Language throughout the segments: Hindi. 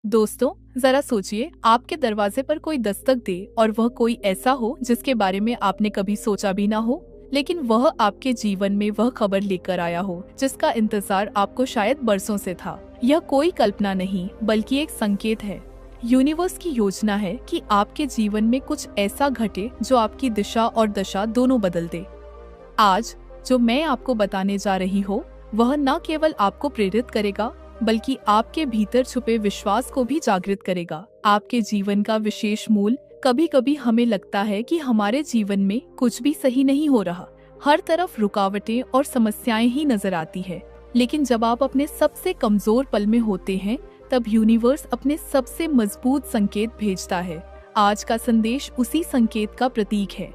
दोस्तों, जरा सोचिए, आपके दरवाजे पर कोई दस्तक दे और वह कोई ऐसा हो जिसके बारे में आपने कभी सोचा भी ना हो, लेकिन वह आपके जीवन में वह खबर लेकर आया हो जिसका इंतजार आपको शायद बरसों से था। यह कोई कल्पना नहीं बल्कि एक संकेत है। यूनिवर्स की योजना है कि आपके जीवन में कुछ ऐसा घटे जो आपकी दिशा और दशा दोनों बदल दे। आज जो मैं आपको बताने जा रही हूँ वह न केवल आपको प्रेरित करेगा बल्कि आपके भीतर छुपे विश्वास को भी जागृत करेगा। आपके जीवन का विशेष मूल। कभी कभी हमें लगता है कि हमारे जीवन में कुछ भी सही नहीं हो रहा, हर तरफ रुकावटें और समस्याएं ही नजर आती है। लेकिन जब आप अपने सबसे कमजोर पल में होते हैं तब यूनिवर्स अपने सबसे मजबूत संकेत भेजता है। आज का संदेश उसी संकेत का प्रतीक है।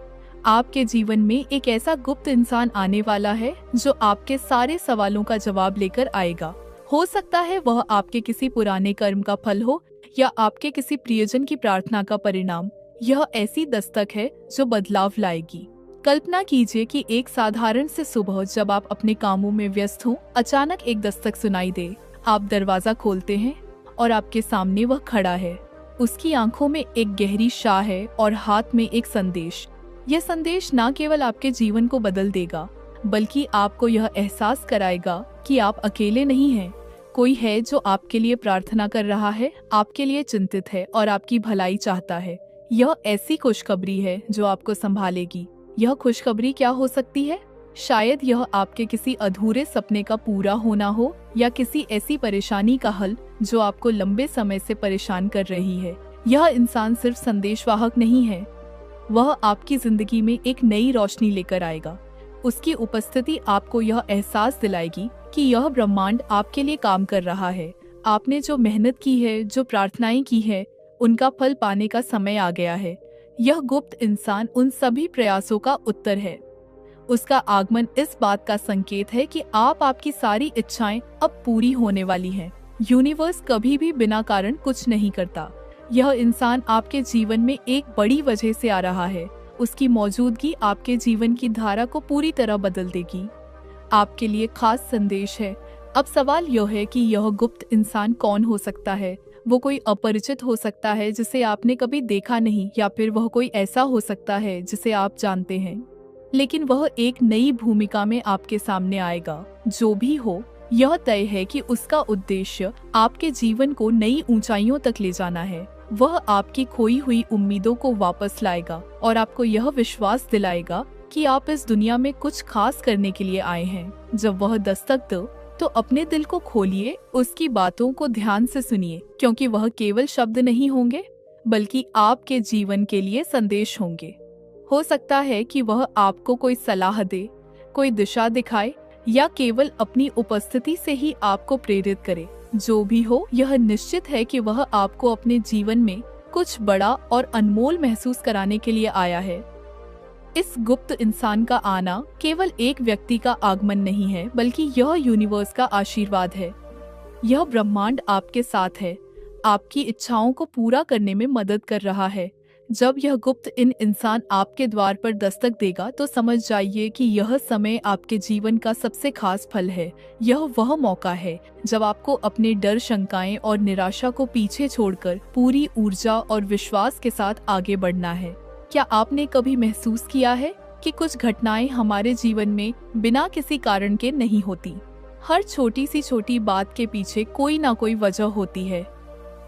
आपके जीवन में एक ऐसा गुप्त इंसान आने वाला है जो आपके सारे सवालों का जवाब लेकर आएगा। हो सकता है वह आपके किसी पुराने कर्म का फल हो या आपके किसी प्रियजन की प्रार्थना का परिणाम। यह ऐसी दस्तक है जो बदलाव लाएगी। कल्पना कीजिए कि एक साधारण से सुबह जब आप अपने कामों में व्यस्त हों, अचानक एक दस्तक सुनाई दे। आप दरवाजा खोलते हैं और आपके सामने वह खड़ा है। उसकी आंखों में एक गहरी शाह है और हाथ में एक संदेश। यह संदेश न केवल आपके जीवन को बदल देगा बल्कि आपको यह एहसास कराएगा कि आप अकेले नहीं हैं। कोई है जो आपके लिए प्रार्थना कर रहा है, आपके लिए चिंतित है और आपकी भलाई चाहता है। यह ऐसी खुशखबरी है जो आपको संभालेगी। यह खुशखबरी क्या हो सकती है? शायद यह आपके किसी अधूरे सपने का पूरा होना हो या किसी ऐसी परेशानी का हल जो आपको लंबे समय से परेशान कर रही है। यह इंसान सिर्फ संदेशवाहक नहीं है, वह आपकी जिंदगी में एक नई रोशनी लेकर आएगा। उसकी उपस्थिति आपको यह एहसास दिलाएगी कि यह ब्रह्मांड आपके लिए काम कर रहा है। आपने जो मेहनत की है, जो प्रार्थनाएं की है, उनका फल पाने का समय आ गया है। यह गुप्त इंसान उन सभी प्रयासों का उत्तर है। उसका आगमन इस बात का संकेत है कि आपकी सारी इच्छाएं अब पूरी होने वाली हैं। यूनिवर्स कभी भी बिना कारण कुछ नहीं करता। यह इंसान आपके जीवन में एक बड़ी वजह से आ रहा है। उसकी मौजूदगी आपके जीवन की धारा को पूरी तरह बदल देगी। आपके लिए खास संदेश है। अब सवाल यह है कि यह गुप्त इंसान कौन हो सकता है। वो कोई अपरिचित हो सकता है जिसे आपने कभी देखा नहीं, या फिर वह कोई ऐसा हो सकता है जिसे आप जानते हैं, लेकिन वह एक नई भूमिका में आपके सामने आएगा। जो भी हो, यह तय है कि उसका उद्देश्य आपके जीवन को नई ऊंचाइयों तक ले जाना है। वह आपकी खोई हुई उम्मीदों को वापस लाएगा और आपको यह विश्वास दिलाएगा कि आप इस दुनिया में कुछ खास करने के लिए आए हैं। जब वह दस्तक दे तो अपने दिल को खोलिए, उसकी बातों को ध्यान से सुनिए, क्योंकि वह केवल शब्द नहीं होंगे बल्कि आपके जीवन के लिए संदेश होंगे। हो सकता है कि वह आपको कोई सलाह दे, कोई दिशा दिखाए या केवल अपनी उपस्थिति से ही आपको प्रेरित करे। जो भी हो, यह निश्चित है कि वह आपको अपने जीवन में कुछ बड़ा और अनमोल महसूस कराने के लिए आया है। इस गुप्त इंसान का आना केवल एक व्यक्ति का आगमन नहीं है बल्कि यह यूनिवर्स का आशीर्वाद है। यह ब्रह्मांड आपके साथ है, आपकी इच्छाओं को पूरा करने में मदद कर रहा है। जब यह गुप्त इंसान आपके द्वार पर दस्तक देगा तो समझ जाइए कि यह समय आपके जीवन का सबसे खास फल है। यह वह मौका है जब आपको अपने डर, शंकाएं और निराशा को पीछे छोड़कर पूरी ऊर्जा और विश्वास के साथ आगे बढ़ना है। क्या आपने कभी महसूस किया है कि कुछ घटनाएं हमारे जीवन में बिना किसी कारण के नहीं होती? हर छोटी सी छोटी बात के पीछे कोई ना कोई वजह होती है।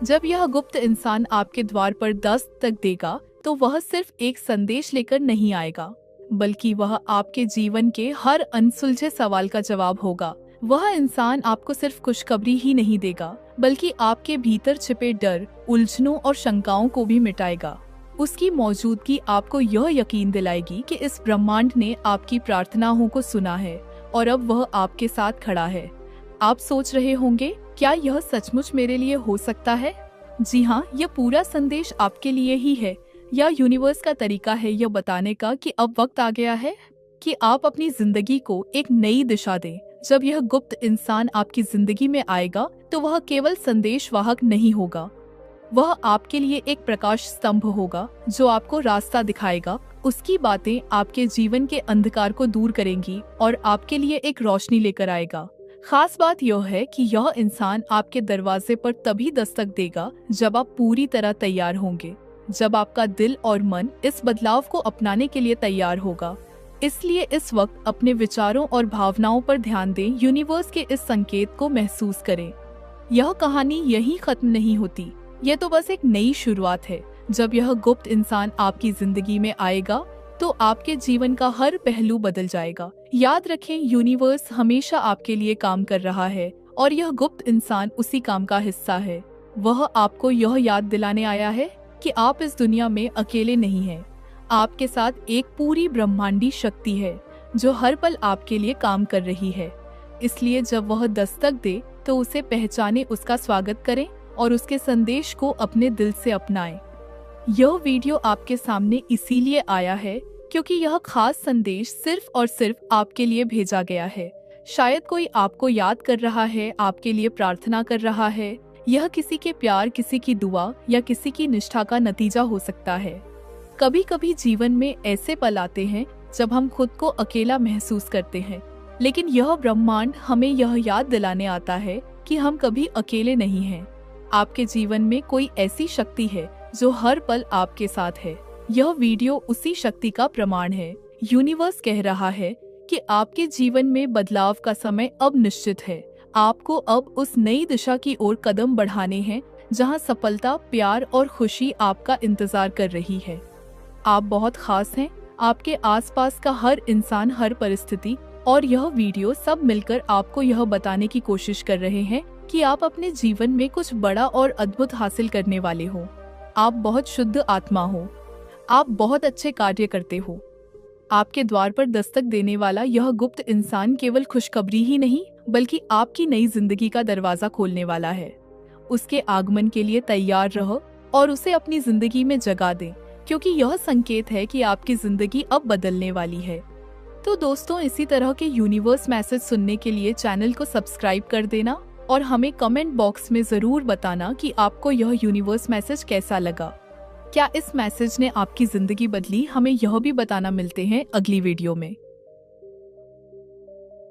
जब यह गुप्त इंसान आपके द्वार पर दस्तक देगा तो वह सिर्फ एक संदेश लेकर नहीं आएगा, बल्कि वह आपके जीवन के हर अनसुलझे सवाल का जवाब होगा। वह इंसान आपको सिर्फ खुशखबरी ही नहीं देगा बल्कि आपके भीतर छिपे डर, उलझनों और शंकाओं को भी मिटाएगा। उसकी मौजूदगी आपको यह यकीन दिलाएगी कि इस ब्रह्मांड ने आपकी प्रार्थनाओं को सुना है और अब वह आपके साथ खड़ा है। आप सोच रहे होंगे, क्या यह सचमुच मेरे लिए हो सकता है? जी हाँ, यह पूरा संदेश आपके लिए ही है। यह यूनिवर्स का तरीका है यह बताने का कि अब वक्त आ गया है कि आप अपनी जिंदगी को एक नई दिशा दें। जब यह गुप्त इंसान आपकी जिंदगी में आएगा तो वह केवल संदेशवाहक नहीं होगा, वह आपके लिए एक प्रकाश स्तंभ होगा जो आपको रास्ता दिखाएगा। उसकी बातें आपके जीवन के अंधकार को दूर करेंगी और आपके लिए एक रोशनी लेकर आएगा। खास बात यह है कि यह इंसान आपके दरवाजे पर तभी दस्तक देगा जब आप पूरी तरह तैयार होंगे, जब आपका दिल और मन इस बदलाव को अपनाने के लिए तैयार होगा। इसलिए इस वक्त अपने विचारों और भावनाओं पर ध्यान दें, यूनिवर्स के इस संकेत को महसूस करें। यह कहानी यहीं खत्म नहीं होती, यह तो बस एक नई शुरुआत है। जब यह गुप्त इंसान आपकी जिंदगी में आएगा तो आपके जीवन का हर पहलू बदल जाएगा। याद रखें, यूनिवर्स हमेशा आपके लिए काम कर रहा है और यह गुप्त इंसान उसी काम का हिस्सा है। वह आपको यह याद दिलाने आया है कि आप इस दुनिया में अकेले नहीं हैं। आपके साथ एक पूरी ब्रह्मांडी शक्ति है जो हर पल आपके लिए काम कर रही है। इसलिए जब वह दस्तक दे तो उसे पहचाने, उसका स्वागत करें और उसके संदेश को अपने दिल से अपनाएं। यह वीडियो आपके सामने इसीलिए आया है क्योंकि यह खास संदेश सिर्फ और सिर्फ आपके लिए भेजा गया है। शायद कोई आपको याद कर रहा है, आपके लिए प्रार्थना कर रहा है। यह किसी के प्यार, किसी की दुआ या किसी की निष्ठा का नतीजा हो सकता है। कभी कभी जीवन में ऐसे पल आते हैं जब हम खुद को अकेला महसूस करते हैं, लेकिन यह ब्रह्मांड हमें यह याद दिलाने आता है कि हम कभी अकेले नहीं हैं। आपके जीवन में कोई ऐसी शक्ति है जो हर पल आपके साथ है। यह वीडियो उसी शक्ति का प्रमाण है। यूनिवर्स कह रहा है कि आपके जीवन में बदलाव का समय अब निश्चित है। आपको अब उस नई दिशा की ओर कदम बढ़ाने हैं जहां सफलता, प्यार और खुशी आपका इंतजार कर रही है। आप बहुत खास हैं। आपके आसपास का हर इंसान, हर परिस्थिति और यह वीडियो सब मिलकर आपको यह बताने की कोशिश कर रहे हैं कि आप अपने जीवन में कुछ बड़ा और अद्भुत हासिल करने वाले हो। आप बहुत शुद्ध आत्मा हो। आप बहुत अच्छे कार्य करते हो। आपके द्वार पर दस्तक देने वाला यह गुप्त इंसान केवल खुशखबरी ही नहीं बल्कि आपकी नई जिंदगी का दरवाजा खोलने वाला है। उसके आगमन के लिए तैयार रहो और उसे अपनी जिंदगी में जगह दें, क्योंकि यह संकेत है कि आपकी जिंदगी अब बदलने वाली है। तो दोस्तों, इसी तरह के यूनिवर्स मैसेज सुनने के लिए चैनल को सब्सक्राइब कर देना और हमें कमेंट बॉक्स में जरूर बताना कि आपको यह यूनिवर्स मैसेज कैसा लगा। क्या इस मैसेज ने आपकी जिंदगी बदली? हमें यह भी बताना। मिलते हैं अगली वीडियो में।